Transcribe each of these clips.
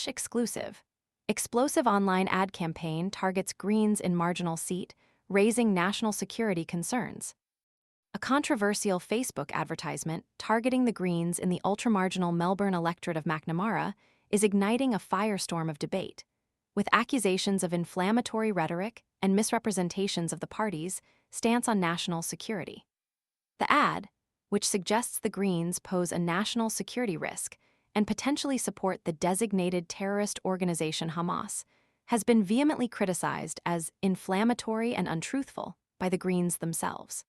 #exclusive. Explosive online ad campaign targets Greens in marginal seat, raising national security concerns. A controversial Facebook advertisement targeting the Greens in the ultramarginal Melbourne electorate of Macnamara is igniting a firestorm of debate, with accusations of inflammatory rhetoric and misrepresentations of the party's stance on national security. The ad, which suggests the Greens pose a national security risk and potentially support the designated terrorist organization Hamas, has been vehemently criticized as inflammatory and untruthful by the Greens themselves.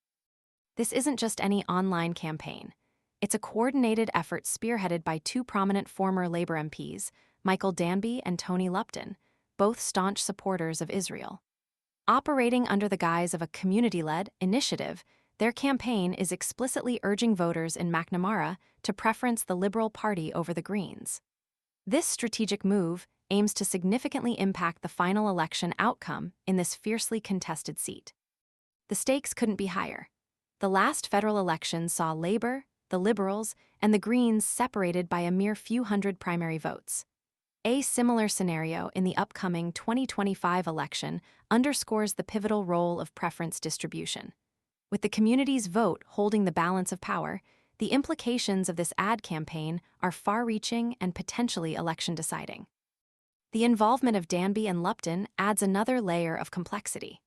This isn't just any online campaign. It's a coordinated effort spearheaded by two prominent former Labour MPs, Michael Danby and Tony Lupton, both staunch supporters of Israel. Operating under the guise of a community-led initiative, their campaign is explicitly urging voters in Macnamara to preference the Liberal Party over the Greens. This strategic move aims to significantly impact the final election outcome in this fiercely contested seat. The stakes couldn't be higher. The last federal election saw Labour, the Liberals, and the Greens separated by a mere few hundred primary votes. A similar scenario in the upcoming 2025 election underscores the pivotal role of preference distribution. With the community's vote holding the balance of power, the implications of this ad campaign are far-reaching and potentially election-deciding. The involvement of Danby and Lupton adds another layer of complexity.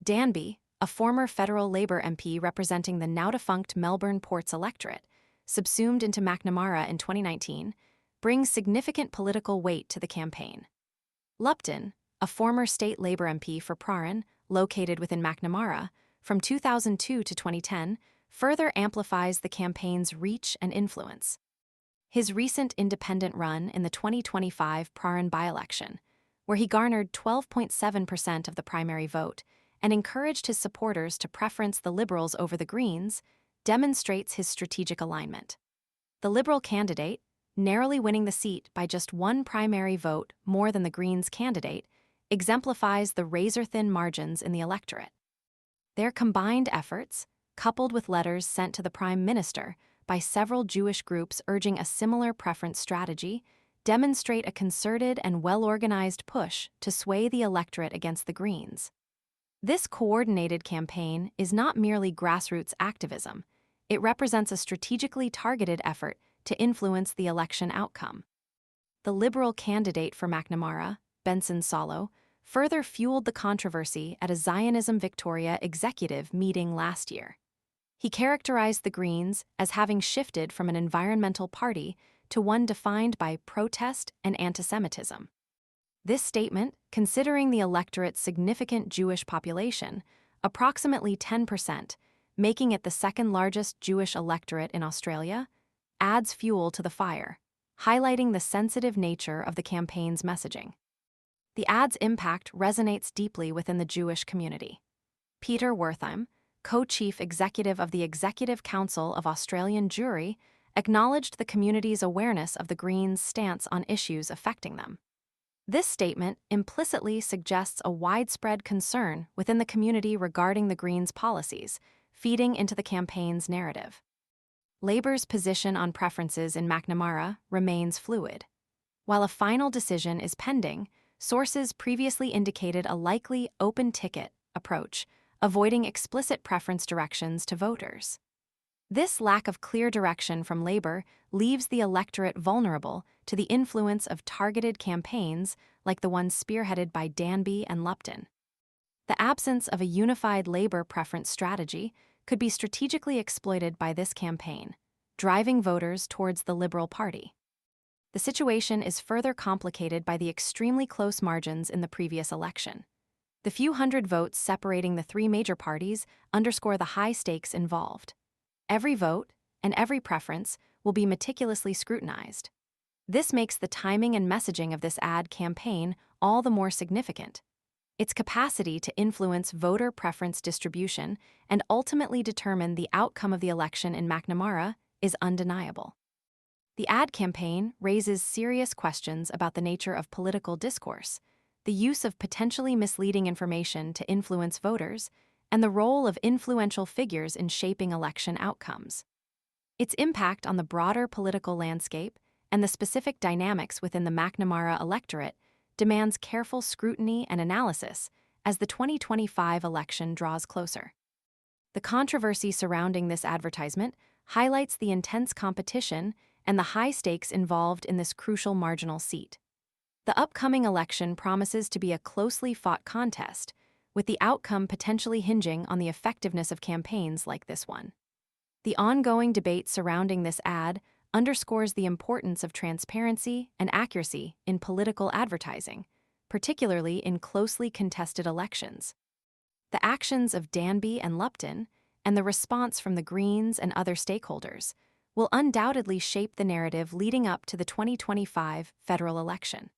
Danby, a former federal Labour MP representing the now-defunct Melbourne Ports electorate, subsumed into Macnamara in 2019, brings significant political weight to the campaign. Lupton, a former state Labour MP for Prahran, located within Macnamara, from 2002 to 2010, further amplifies the campaign's reach and influence. His recent independent run in the 2025 Prahran by-election, where he garnered 12.7% of the primary vote and encouraged his supporters to preference the Liberals over the Greens, demonstrates his strategic alignment. The Liberal candidate, narrowly winning the seat by just one primary vote more than the Greens candidate, exemplifies the razor-thin margins in the electorate. Their combined efforts, coupled with letters sent to the Prime Minister by several Jewish groups urging a similar preference strategy, demonstrate a concerted and well-organized push to sway the electorate against the Greens. This coordinated campaign is not merely grassroots activism. It represents a strategically targeted effort to influence the election outcome. The Liberal candidate for Macnamara, Benson Solo, further fueled the controversy at a Zionism Victoria executive meeting last year. He characterized the Greens as having shifted from an environmental party to one defined by protest and antisemitism. This statement, considering the electorate's significant Jewish population, approximately 10%, making it the second-largest Jewish electorate in Australia, adds fuel to the fire, highlighting the sensitive nature of the campaign's messaging. The ad's impact resonates deeply within the Jewish community. Peter Wertheim, co-chief executive of the Executive Council of Australian Jewry, acknowledged the community's awareness of the Greens' stance on issues affecting them. This statement implicitly suggests a widespread concern within the community regarding the Greens' policies, feeding into the campaign's narrative. Labour's position on preferences in Macnamara remains fluid. While a final decision is pending, sources previously indicated a likely open-ticket approach, avoiding explicit preference directions to voters. This lack of clear direction from Labour leaves the electorate vulnerable to the influence of targeted campaigns like the one spearheaded by Danby and Lupton. The absence of a unified Labour preference strategy could be strategically exploited by this campaign, driving voters towards the Liberal Party. The situation is further complicated by the extremely close margins in the previous election. The few hundred votes separating the three major parties underscore the high stakes involved. Every vote and every preference will be meticulously scrutinized. This makes the timing and messaging of this ad campaign all the more significant. Its capacity to influence voter preference distribution and ultimately determine the outcome of the election in Macnamara is undeniable. The ad campaign raises serious questions about the nature of political discourse, the use of potentially misleading information to influence voters, and the role of influential figures in shaping election outcomes. Its impact on the broader political landscape and the specific dynamics within the McNamara electorate demands careful scrutiny and analysis as the 2025 election draws closer. The controversy surrounding this advertisement highlights the intense competition and the high stakes involved in this crucial marginal seat. The upcoming election promises to be a closely fought contest, with the outcome potentially hinging on the effectiveness of campaigns like this one. The ongoing debate surrounding this ad underscores the importance of transparency and accuracy in political advertising, particularly in closely contested elections. The actions of Danby and Lupton, and the response from the Greens and other stakeholders, will undoubtedly shape the narrative leading up to the 2025 federal election.